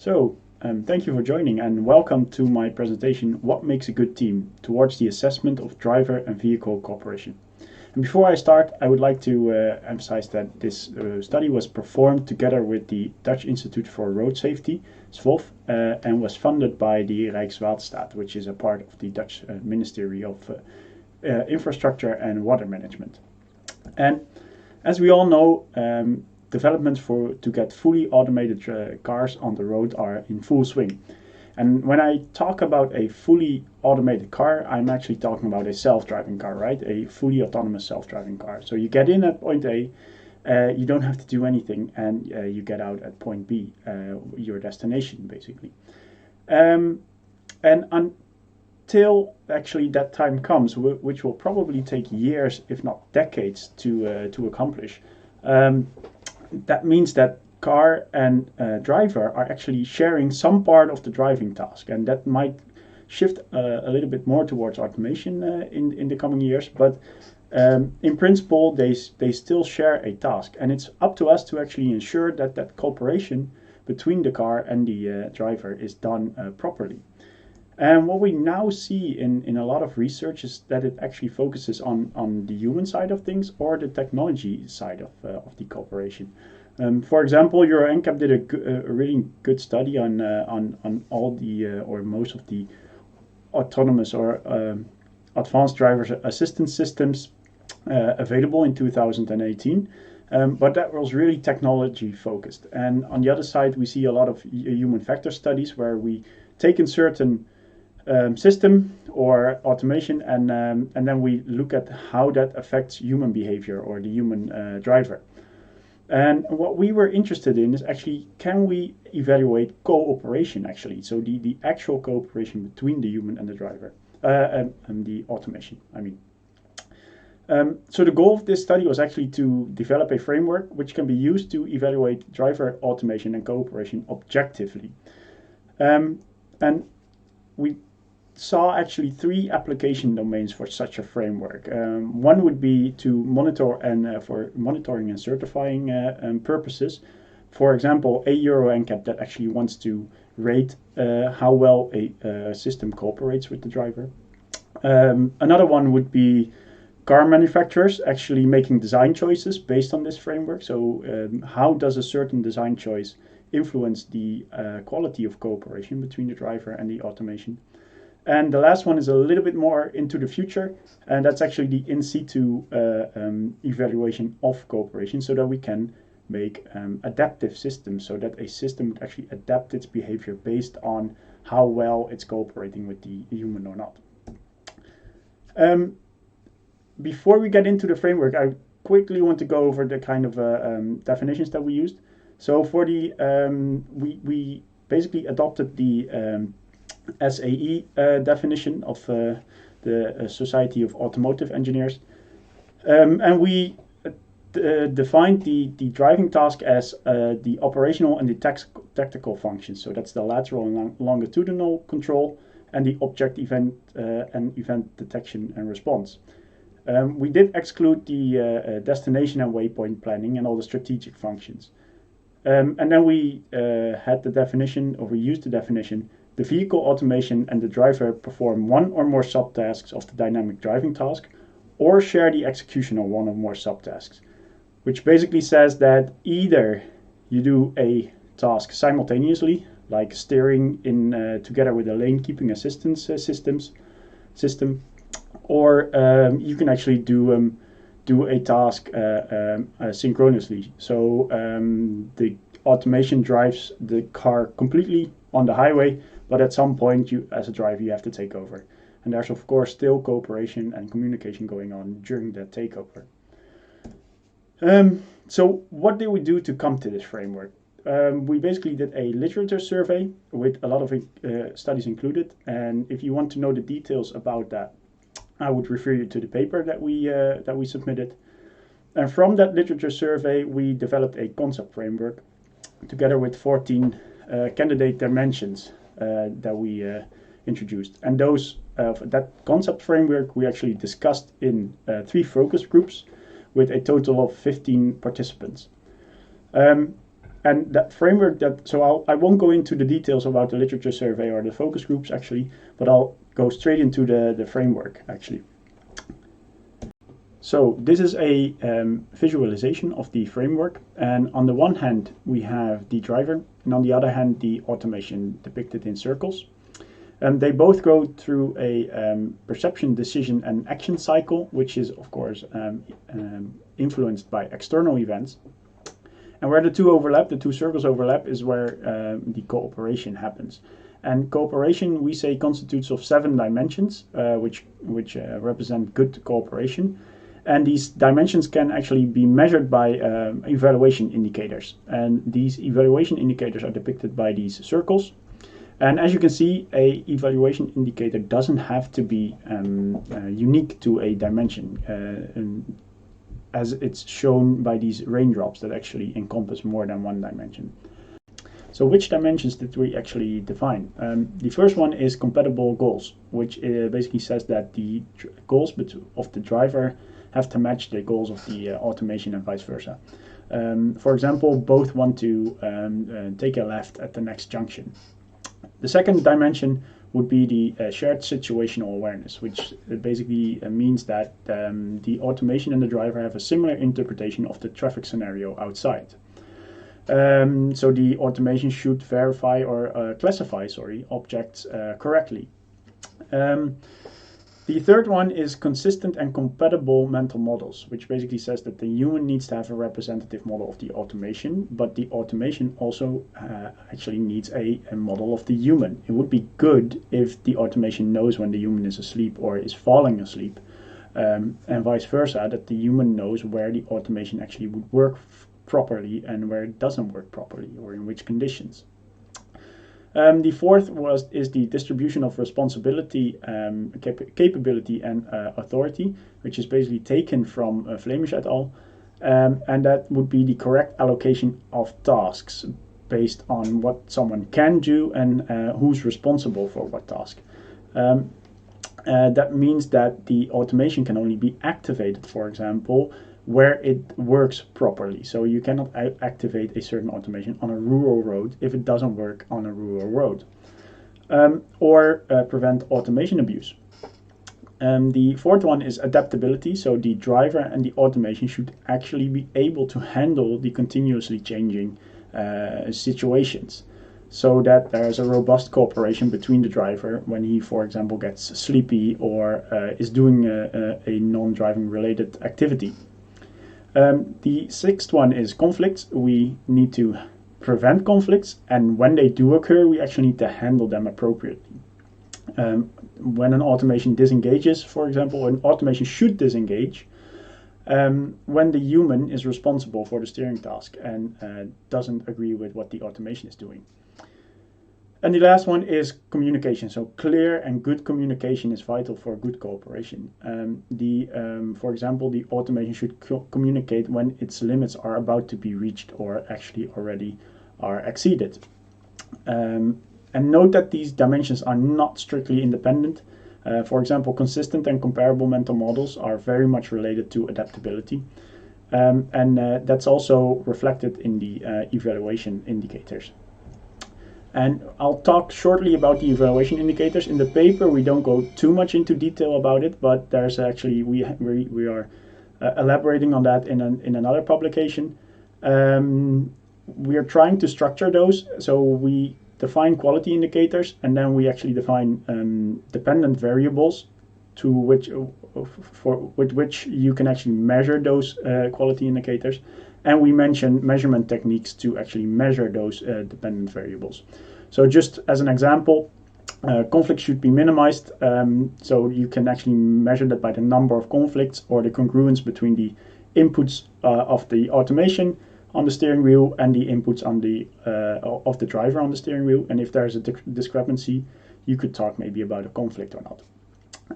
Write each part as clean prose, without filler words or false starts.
Thank you for joining and welcome to my presentation, What Makes a Good Team, towards the assessment of driver and vehicle cooperation. And before I start, I would like to emphasize that this study was performed together with the Dutch Institute for Road Safety, SVOF, and was funded by the Rijkswaterstaat, which is a part of the Dutch Ministry of Infrastructure and Water Management. And as we all know, developments to get fully automated cars on the road are in full swing. And when I talk about a fully automated car, I'm actually talking about a self-driving car, right? A fully autonomous self-driving car. So you get in at point A, you don't have to do anything, and you get out at point B, your destination, basically. And until actually that time comes, which will probably take years, if not decades, to accomplish, that means that car and driver are actually sharing some part of the driving task, and that might shift a little bit more towards automation in the coming years. But in principle, they still share a task, and it's up to us to actually ensure that that cooperation between the car and the driver is done properly. And what we now see in a lot of research is that it actually focuses on the human side of things or the technology side of the cooperation. For example, Euro NCAP did a really good study on all the or most of the autonomous or advanced driver assistance systems available in 2018. But that was really technology focused. And on the other side, we see a lot of human factor studies where we take in certain system or automation, and then we look at how that affects human behavior or the human driver. And what we were interested in is actually, can we evaluate cooperation actually? So the actual cooperation between the human and the driver, and the automation, I mean. So the goal of this study was actually to develop a framework which can be used to evaluate driver automation and cooperation objectively. And we saw actually three application domains for such a framework. One would be to monitor and for monitoring and certifying purposes. For example, a Euro NCAP that actually wants to rate how well a system cooperates with the driver. Another one would be car manufacturers actually making design choices based on this framework. So how does a certain design choice influence the quality of cooperation between the driver and the automation? And the last one is a little bit more into the future, and that's actually the in situ evaluation of cooperation, so that we can make adaptive systems, so that a system would actually adapt its behavior based on how well it's cooperating with the human or not. Before we get into the framework, I quickly want to go over the kind of definitions that we used. So for the we basically adopted the SAE definition of the Society of Automotive Engineers, and we defined the driving task as the operational and the tactical functions. So that's the lateral and longitudinal control and the object event and event detection and response. We did exclude the destination and waypoint planning and all the strategic functions. And then we had the definition, or we used the definition: the vehicle automation and the driver perform one or more subtasks of the dynamic driving task, or share the execution of one or more subtasks, which basically says that either you do a task simultaneously, like steering in together with a lane keeping assistance system, or you can actually do a task synchronously. So the automation drives the car completely on the highway, but at some point, you, as a driver, you have to take over. And there's, of course, still cooperation and communication going on during that takeover. So what did we do to come to this framework? We basically did a literature survey with a lot of studies included. And if you want to know the details about that, I would refer you to the paper that we submitted. And from that literature survey, we developed a concept framework together with 14 candidate dimensions that we introduced. And that concept framework we actually discussed in 3 focus groups with a total of 15 participants. And that framework I won't go into the details about the literature survey or the focus groups actually, but I'll go straight into the framework actually. So this is a visualization of the framework, and on the one hand we have the driver, and on the other hand the automation depicted in circles. They both go through a perception, decision and action cycle, which is of course influenced by external events. And where the two circles overlap is where the cooperation happens. And cooperation, we say, constitutes of 7 dimensions, which represent good cooperation. And these dimensions can actually be measured by evaluation indicators. And these evaluation indicators are depicted by these circles. And as you can see, a evaluation indicator doesn't have to be unique to a dimension, as it's shown by these raindrops that actually encompass more than one dimension. So which dimensions did we actually define? The first one is compatible goals, which basically says that the goals of the driver have to match the goals of the automation and vice versa. For example, both want to take a left at the next junction. The second dimension would be the shared situational awareness, which basically means that the automation and the driver have a similar interpretation of the traffic scenario outside. So the automation should verify or classify objects correctly. The third one is consistent and compatible mental models, which basically says that the human needs to have a representative model of the automation, but the automation also actually needs a model of the human. It would be good if the automation knows when the human is asleep or is falling asleep, and vice versa, that the human knows where the automation actually would work properly and where it doesn't work properly or in which conditions. The fourth is the distribution of responsibility, capability and authority, which is basically taken from Flemish et al. And that would be the correct allocation of tasks based on what someone can do and who's responsible for what task. That means that the automation can only be activated, for example, where it works properly. So you cannot activate a certain automation on a rural road if it doesn't work on a rural road. Or prevent automation abuse. The fourth one is adaptability. So the driver and the automation should actually be able to handle the continuously changing situations, so that there's a robust cooperation between the driver when he, for example, gets sleepy or is doing a non-driving related activity. The sixth one is conflicts. We need to prevent conflicts, and when they do occur, we actually need to handle them appropriately. When an automation disengages, for example, an automation should disengage when the human is responsible for the steering task and doesn't agree with what the automation is doing. And the last one is communication. So clear and good communication is vital for good cooperation. For example, the automation should communicate when its limits are about to be reached or actually already are exceeded. And note that these dimensions are not strictly independent. For example, consistent and comparable mental models are very much related to adaptability. And that's also reflected in the evaluation indicators. And I'll talk shortly about the evaluation indicators. In the paper, we don't go too much into detail about it, but there's actually we are elaborating on that in another publication. We are trying to structure those, so we define quality indicators, and then we actually define dependent variables with which you can actually measure those quality indicators. And we mention measurement techniques to actually measure those dependent variables. So just as an example, conflicts should be minimized. So you can actually measure that by the number of conflicts or the congruence between the inputs of the automation on the steering wheel and the inputs on of the driver on the steering wheel. And if there's a discrepancy, you could talk maybe about a conflict or not.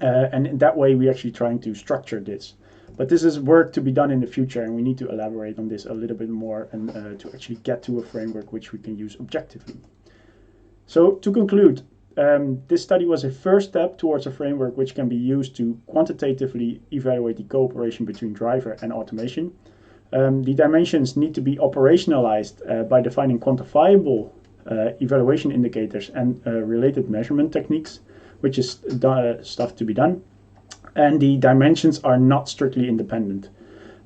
And in that way, we're actually trying to structure this. But this is work to be done in the future, and we need to elaborate on this a little bit more and to actually get to a framework which we can use objectively. So to conclude, this study was a first step towards a framework which can be used to quantitatively evaluate the cooperation between driver and automation. The dimensions need to be operationalized by defining quantifiable evaluation indicators and related measurement techniques, which is stuff to be done. And the dimensions are not strictly independent.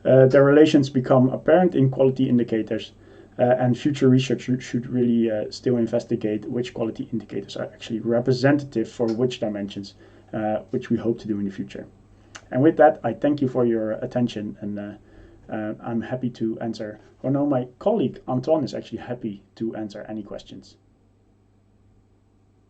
Their relations become apparent in quality indicators, and future research should really still investigate which quality indicators are actually representative for which dimensions, which we hope to do in the future. And with that, I thank you for your attention, and I'm happy to answer, or no, my colleague Antoine is actually happy to answer any questions.